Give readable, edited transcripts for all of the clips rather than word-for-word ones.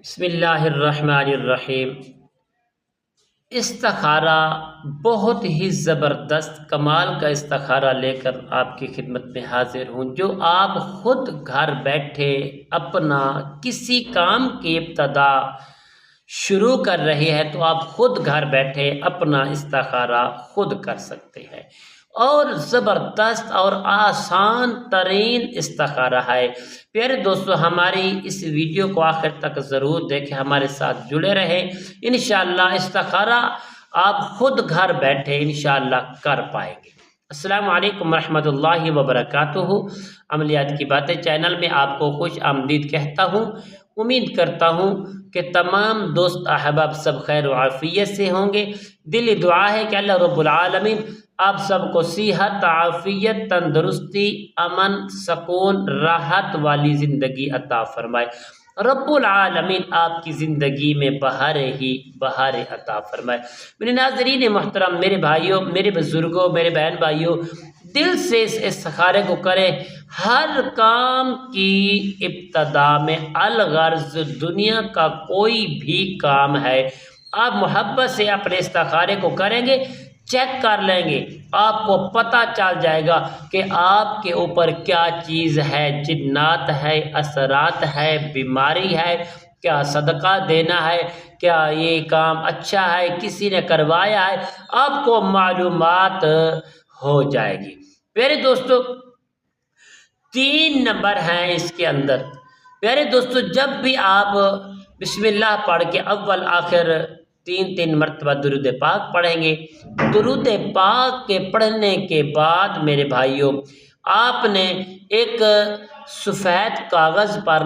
بسم اللہ الرحمن الرحیم۔ استخارہ بہت ہی زبردست کمال کا استخارہ لے کر آپ کی خدمت میں حاضر ہوں، جو آپ خود گھر بیٹھے اپنا کسی کام کی ابتدا شروع کر رہے ہیں تو آپ خود گھر بیٹھے اپنا استخارہ خود کر سکتے ہیں، اور زبردست اور آسان ترین استخارہ ہے۔ پیارے دوستو، ہماری اس ویڈیو کو آخر تک ضرور دیکھیں، ہمارے ساتھ جڑے رہیں۔ انشاءاللہ استخارہ آپ خود گھر بیٹھے انشاءاللہ کر پائیں گے۔ السلام علیکم ورحمۃ اللہ وبرکاتہ۔ عملیات کی باتیں چینل میں آپ کو خوش آمدید کہتا ہوں۔ امید کرتا ہوں کہ تمام دوست احباب سب خیر و عافیت سے ہوں گے۔ دلی دعا ہے کہ اللہ رب العالمین آپ سب کو صحت، عافیت، تندرستی، امن، سکون، راحت والی زندگی عطا فرمائے۔ رب العالمین آپ کی زندگی میں بہاریں ہی بہاریں عطا فرمائے۔ میرے ناظرین محترم، میرے بھائیوں، میرے بزرگوں، میرے بہن بھائیوں، دل سے اس استخارے کو کریں۔ ہر کام کی ابتدا میں الغرض دنیا کا کوئی بھی کام ہے، آپ محبت سے اپنے استخارے کو کریں گے، چیک کر لیں گے، آپ کو پتہ چل جائے گا کہ آپ کے اوپر کیا چیز ہے، جنات ہے، اثرات ہے، بیماری ہے، کیا صدقہ دینا ہے، کیا یہ کام اچھا ہے، کسی نے کروایا ہے، آپ کو معلومات ہو جائے گی۔ پیارے دوستو، 3 نمبر ہیں اس کے اندر۔ پیارے دوستو، جب بھی آپ بسم اللہ پڑھ کے اول آخر 3 مرتبہ درود پاک پڑھیں گے، درود پاک کے پڑھنے کے بعد میرے بھائیوں، آپ نے ایک سفید کاغذ پر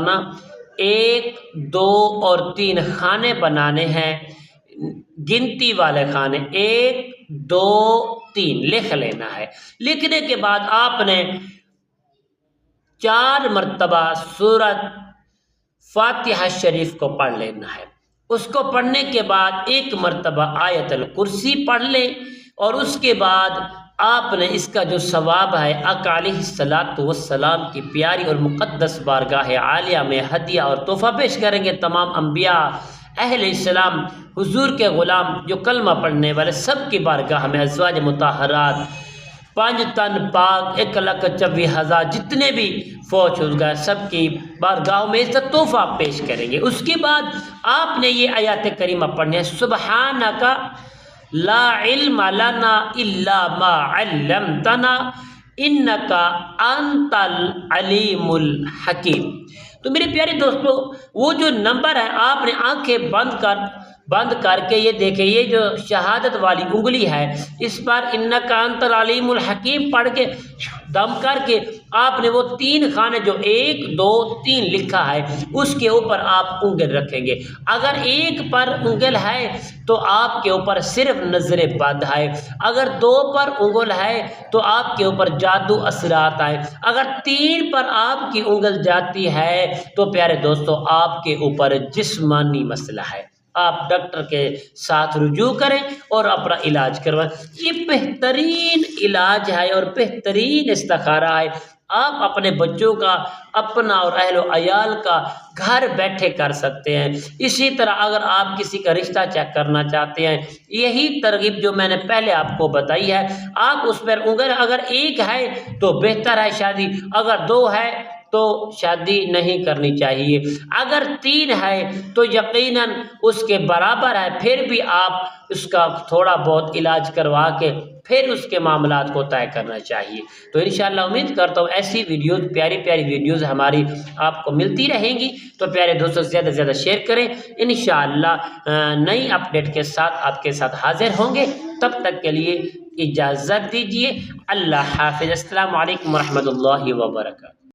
1، 2 اور 3 خانے بنانے ہیں، گنتی والے خانے 1، 2، 3 لکھ لینا ہے۔ لکھنے کے بعد آپ نے 4 مرتبہ سورۃ فاتحہ شریف کو پڑھ لینا ہے۔ اس کو پڑھنے کے بعد 1 مرتبہ آیت الکرسی پڑھ لیں، اور اس کے بعد آپ نے اس کا جو ثواب ہے آقا علیہ الصلاۃ والسلام کی پیاری اور مقدس بارگاہ عالیہ میں ہدیہ اور تحفہ پیش کریں گے۔ تمام انبیاء، اہل اسلام، حضور کے غلام جو کلمہ پڑھنے والے سب کی بارگاہ میں ازواج مطہرات، 5 تن پاک، 1,24,000 جتنے بھی فوج ہو گئے سب کی بارگاہوں میں اس کا تحفہ پیش کریں گے۔ اس کے بعد آپ نے یہ آیات کریمہ پڑھنے ہیں، سبحانک لا علم لنا الا ما علمتنا انک انت العلیم الحکیم۔ تو میرے پیارے دوستو، وہ جو نمبر ہے آپ نے آنکھیں بند کر کے یہ دیکھیں، یہ جو شہادت والی انگلی ہے اس پر انک انت العلیم الحکیم پڑھ کے دم کر کے آپ نے وہ 3 خانے جو 1، 2، 3 لکھا ہے اس کے اوپر آپ انگل رکھیں گے۔ اگر 1 پر انگل ہے تو آپ کے اوپر صرف نظر بد ہے، اگر 2 پر انگل ہے تو آپ کے اوپر جادو اثرات آئے، اگر 3 پر آپ کی انگل جاتی ہے تو پیارے دوستو آپ کے اوپر جسمانی مسئلہ ہے، آپ ڈاکٹر کے ساتھ رجوع کریں اور اپنا علاج کروائیں۔ یہ بہترین علاج ہے اور بہترین استخارہ ہے، آپ اپنے بچوں کا، اپنا اور اہل و عیال کا گھر بیٹھے کر سکتے ہیں۔ اسی طرح اگر آپ کسی کا رشتہ چیک کرنا چاہتے ہیں، یہی ترغیب جو میں نے پہلے آپ کو بتائی ہے، آپ اس پر انگل، اگر 1 ہے تو بہتر ہے شادی، اگر 2 ہے تو شادی نہیں کرنی چاہیے، اگر 3 ہے تو یقیناً اس کے برابر ہے، پھر بھی آپ اس کا تھوڑا بہت علاج کروا کے پھر اس کے معاملات کو طے کرنا چاہیے۔ تو انشاءاللہ امید کرتا ہوں ایسی ویڈیوز، پیاری پیاری ویڈیوز ہماری آپ کو ملتی رہیں گی، تو پیارے دوستوں زیادہ سے زیادہ شیئر کریں۔ انشاءاللہ نئی اپڈیٹ کے ساتھ آپ کے ساتھ حاضر ہوں گے، تب تک کے لیے اجازت دیجیے۔ اللہ حافظ۔ السلام علیکم ورحمۃ اللہ وبرکاتہ۔